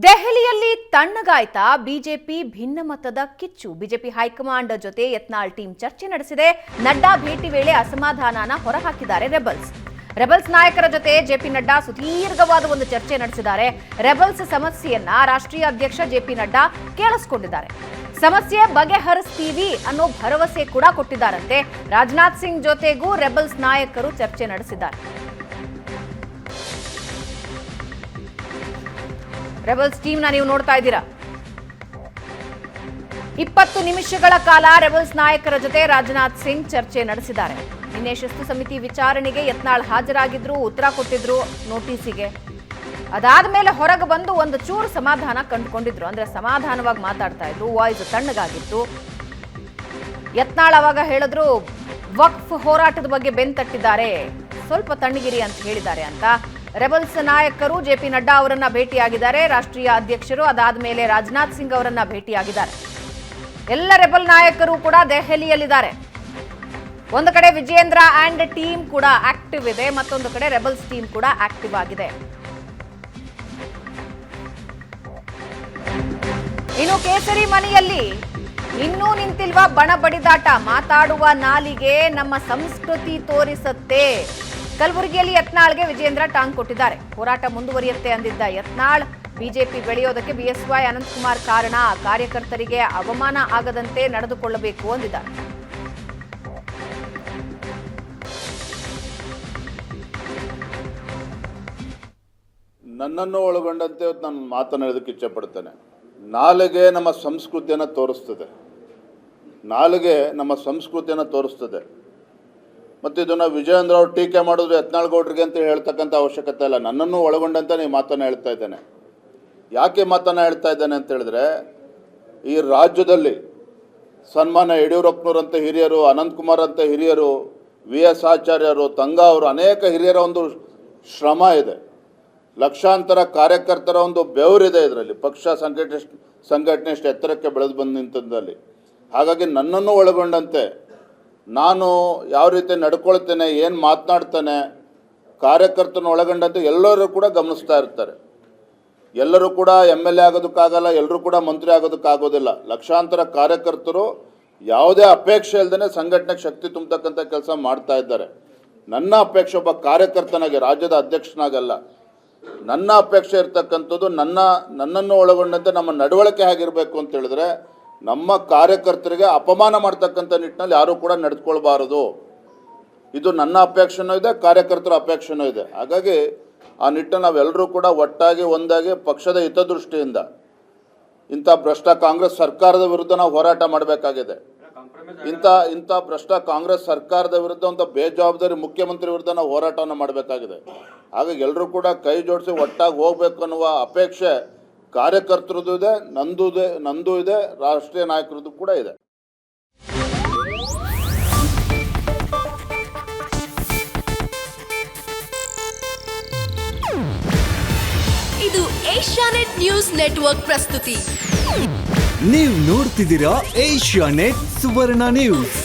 ದೆಹಲಿಯಲ್ಲಿ ತಣ್ಣಗಾಯ್ತಾ ಬಿಜೆಪಿ ಭಿನ್ನಮತದ ಕಿಚ್ಚು. BJP high command ಜೊತೆ ಯತ್ನಾಳ್ ಟೀಮ್ ಚರ್ಚೆ ನಡೆಸಿದೆ. ನಡ್ಡಾ ಭೇಟಿ ವೇಳೆ ಅಸಮಾಧಾನನ ಹೊರಹಾಕಿದ್ದಾರೆ ರೆಬಲ್ಸ್ ನಾಯಕರ ಜೊತೆ ಜೆಪಿ ನಡ್ಡಾ ಸುದೀರ್ಘವಾದ ಒಂದು ಚರ್ಚೆ ನಡೆಸಿದ್ದಾರೆ. ರೆಬಲ್ಸ್ ಸಮಸ್ಯೆಯನ್ನ ರಾಷ್ಟ್ರೀಯ ಅಧ್ಯಕ್ಷ ಜೆಪಿ ನಡ್ಡಾ ಕೇಳಿಸಿಕೊಂಡಿದ್ದಾರೆ. ಸಮಸ್ಯೆ ಬಗೆಹರಿಸ್ತೀವಿ ಅನ್ನೋ ಭರವಸೆ ಕೂಡ ಕೊಟ್ಟಿದ್ದಾರಂತೆ. ರಾಜನಾಥ್ ಸಿಂಗ್ ಜೊತೆಗೂ ರೆಬಲ್ಸ್ ನಾಯಕರು ಚರ್ಚೆ ನಡೆಸಿದ್ದಾರೆ. ರೆಬಲ್ಸ್ ಟೀಮ್ನ ನೀವು ನೋಡ್ತಾ ಇದ್ದೀರಾ. 20 ನಿಮಿಷಗಳ ಕಾಲ ರೆಬಲ್ಸ್ ನಾಯಕರ ಜೊತೆ ರಾಜನಾಥ್ ಸಿಂಗ್ ಚರ್ಚೆ ನಡೆಸಿದ್ದಾರೆ. ನಿನ್ನೆ ಶಿಸ್ತು ಸಮಿತಿ ವಿಚಾರಣೆಗೆ ಯತ್ನಾಳ್ ಹಾಜರಾಗಿದ್ರು, ಉತ್ತರ ಕೊಟ್ಟಿದ್ರು ನೋಟಿಸಿಗೆ. ಅದಾದ ಮೇಲೆ ಹೊರಗೆ ಬಂದು ಒಂದು ಚೂರು ಸಮಾಧಾನ ಕಂಡುಕೊಂಡಿದ್ರು. ಅಂದ್ರೆ ಸಮಾಧಾನವಾಗಿ ಮಾತಾಡ್ತಾ ಇದ್ರು. ವಾಯ್ಸ್ ತಣ್ಣಗಾಗಿತ್ತು. ಯತ್ನಾಳ್ ಅವಾಗ ಹೇಳಿದ್ರು, ವಕ್ಫ್ ಹೋರಾಟದ ಬಗ್ಗೆ ಬೆನ್ ತಟ್ಟಿದ್ದಾರೆ, ಸ್ವಲ್ಪ ತಣ್ಣಗಿರಿ ಅಂತ ಹೇಳಿದ್ದಾರೆ ಅಂತ. ರೆಬಲ್ಸ್ ನಾಯಕರು ಜೆಪಿ ನಡ್ಡಾ ಅವರನ್ನ ಭೇಟಿಯಾಗಿದ್ದಾರೆ. ರಾಷ್ಟ್ರೀಯ ಅಧ್ಯಕ್ಷರು ಅದಾದ ಮೇಲೆ ರಾಜನಾಥ್ ಸಿಂಗ್ ಅವರನ್ನ ಭೇಟಿಯಾಗಿದ್ದಾರೆ. ಎಲ್ಲ ರೆಬಲ್ ನಾಯಕರು ಕೂಡ ದೆಹಲಿಯಲ್ಲಿದ್ದಾರೆ. ಒಂದು ಕಡೆ ವಿಜೇಂದ್ರ ಅಂಡ್ ಟೀಮ್ ಕೂಡ ಆಕ್ಟಿವ್ ಇದೆ, ಮತ್ತೊಂದು ಕಡೆ ರೆಬಲ್ಸ್ ಟೀಮ್ ಕೂಡ ಆಕ್ಟಿವ್ ಆಗಿದೆ. ಇನ್ನು ಕೇಸರಿ ಮನೆಯಲ್ಲಿ ಇನ್ನೂ ನಿಂತಿಲ್ವಾ ಬಣ ಬಡಿದಾಟ. ಮಾತಾಡುವ ನಾಲಿಗೆ ನಮ್ಮ ಸಂಸ್ಕೃತಿ ತೋರಿಸುತ್ತೆ. ಕಲಬುರಗಿಯಲ್ಲಿ ಯತ್ನಾಳ್ಗೆ ವಿಜೇಂದ್ರ ಟಾಂಗ್ ಕೊಟ್ಟಿದ್ದಾರೆ. ಹೋರಾಟ ಮುಂದುವರಿಯುತ್ತೆ ಅಂದಿದ್ದ ಯತ್ನಾಳ್, ಬಿಜೆಪಿ ಬೆಳೆಯೋದಕ್ಕೆ ಬಿಎಸ್ವೈ ಅನಂತಕುಮಾರ್ ಕಾರಣ, ಕಾರ್ಯಕರ್ತರಿಗೆ ಅವಮಾನ ಆಗದಂತೆ ನಡೆದುಕೊಳ್ಳಬೇಕು ಅಂದಿದ್ದಾರೆ. ನನ್ನನ್ನು ಒಳಗೊಂಡಂತೆ ನಾನು ಮಾತನಾಡೋದಕ್ಕೆ ಇಚ್ಛೆಪಡ್ತೇನೆ. ನಾಲಿಗೆ ನಮ್ಮ ಸಂಸ್ಕೃತಿಯನ್ನು ತೋರಿಸ್ತದೆ. ನಾಲಿಗೆ ನಮ್ಮ ಸಂಸ್ಕೃತಿಯನ್ನು ತೋರಿಸ್ತದೆ. ಮತ್ತು ಇದನ್ನು ವಿಜಯೇಂದ್ರ ಅವರು ಟೀಕೆ ಮಾಡಿದ್ರು ಯತ್ನಾಳ್ ಗೌಡ್ರಿಗೆ ಅಂತ ಹೇಳ್ತಕ್ಕಂಥ ಅವಶ್ಯಕತೆ ಇಲ್ಲ. ನನ್ನನ್ನು ಒಳಗೊಂಡಂತೆ ಈ ಮಾತನ್ನು ಹೇಳ್ತಾ ಇದ್ದೇನೆ. ಯಾಕೆ ಮಾತನ್ನು ಹೇಳ್ತಾ ಇದ್ದೇನೆ ಅಂತ ಹೇಳಿದ್ರೆ, ಈ ರಾಜ್ಯದಲ್ಲಿ ಸನ್ಮಾನ್ಯ ಯಡಿಯೂರಪ್ಪನವರಂಥ ಹಿರಿಯರು, ಅನಂತಕುಮಾರ್ ಅಂತ ಹಿರಿಯರು, VS ಆಚಾರ್ಯರು, ತಂಗಾ ಅವರು, ಅನೇಕ ಹಿರಿಯರ ಒಂದು ಶ್ರಮ ಇದೆ. ಲಕ್ಷಾಂತರ ಕಾರ್ಯಕರ್ತರ ಒಂದು ಬೆವರಿದೆ ಇದರಲ್ಲಿ. ಪಕ್ಷ ಸಂಘಟನೆ ಎಷ್ಟು ಎತ್ತರಕ್ಕೆ ಬೆಳೆದು ಬಂದು ನಿಂತದ್ದಲ್ಲಿ. ಹಾಗಾಗಿ ನನ್ನನ್ನು ಒಳಗೊಂಡಂತೆ ನಾನು ಯಾವ ರೀತಿ ನಡ್ಕೊಳ್ತೇನೆ, ಏನು ಮಾತನಾಡ್ತೇನೆ, ಕಾರ್ಯಕರ್ತನ ಒಳಗೊಂಡಂತೆ ಎಲ್ಲರೂ ಕೂಡ ಗಮನಿಸ್ತಾ ಇರ್ತಾರೆ. ಎಲ್ಲರೂ ಕೂಡ MLA ಆಗೋದಕ್ಕಾಗಲ್ಲ, ಎಲ್ಲರೂ ಕೂಡ ಮಂತ್ರಿ ಆಗೋದಕ್ಕಾಗೋದಿಲ್ಲ. ಲಕ್ಷಾಂತರ ಕಾರ್ಯಕರ್ತರು ಯಾವುದೇ ಅಪೇಕ್ಷೆ ಇಲ್ಲದೇ ಸಂಘಟನೆಗೆ ಶಕ್ತಿ ತುಂಬತಕ್ಕಂಥ ಕೆಲಸ ಮಾಡ್ತಾ ಇದ್ದಾರೆ. ನನ್ನ ಅಪೇಕ್ಷೆ ಒಬ್ಬ ಕಾರ್ಯಕರ್ತನಾಗಿ, ರಾಜ್ಯದ ಅಧ್ಯಕ್ಷನಾಗಲ್ಲ, ನನ್ನ ಅಪೇಕ್ಷೆ ಇರ್ತಕ್ಕಂಥದ್ದು ನನ್ನನ್ನು ಒಳಗೊಂಡಂತೆ ನಮ್ಮ ನಡವಳಿಕೆ ಹೇಗಿರಬೇಕು ಅಂತ ಹೇಳಿದ್ರೆ, ನಮ್ಮ ಕಾರ್ಯಕರ್ತರಿಗೆ ಅಪಮಾನ ಮಾಡ್ತಕ್ಕಂಥ ನಿಟ್ಟಿನಲ್ಲಿ ಯಾರೂ ಕೂಡ ನಡೆದುಕೊಳ್ಬಾರದು. ಇದು ನನ್ನ ಅಪೇಕ್ಷೆನೂ ಇದೆ, ಕಾರ್ಯಕರ್ತರ ಅಪೇಕ್ಷೆನೂ ಇದೆ. ಹಾಗಾಗಿ ಆ ನಿಟ್ಟಿನಲ್ಲಿ ನಾವೆಲ್ಲರೂ ಕೂಡ ಒಟ್ಟಾಗಿ ಒಂದಾಗಿ ಪಕ್ಷದ ಹಿತದೃಷ್ಟಿಯಿಂದ ಇಂಥ ಭ್ರಷ್ಟ ಕಾಂಗ್ರೆಸ್ ಸರ್ಕಾರದ ವಿರುದ್ಧ ನಾವು ಹೋರಾಟ ಮಾಡಬೇಕಾಗಿದೆ. ಇಂಥ ಭ್ರಷ್ಟ ಕಾಂಗ್ರೆಸ್ ಸರ್ಕಾರದ ವಿರುದ್ಧ ಒಂದು ಬೇಜವಾಬ್ದಾರಿ ಮುಖ್ಯಮಂತ್ರಿ ವಿರುದ್ಧ ನಾವು ಹೋರಾಟವನ್ನು ಮಾಡಬೇಕಾಗಿದೆ. ಹಾಗಾಗಿ ಎಲ್ಲರೂ ಕೂಡ ಕೈ ಜೋಡಿಸಿ ಒಟ್ಟಾಗಿ ಹೋಗ್ಬೇಕು ಅನ್ನುವ ಅಪೇಕ್ಷೆ ಕಾರ್ಯಕರ್ತರದ್ದು ಇದೆ, ನಂದು ಇದೆ, ರಾಷ್ಟ್ರೀಯ ನಾಯಕರದ್ದು ಕೂಡ ಇದೆ. ಇದು ಏಷ್ಯಾನೆಟ್ ನ್ಯೂಸ್ ನೆಟ್ವರ್ಕ್ ಪ್ರಸ್ತುತಿ. ನೀವು ನೋಡ್ತಿದ್ದೀರಾ ಏಷ್ಯಾನೆಟ್ ಸುವರ್ಣ ನ್ಯೂಸ್.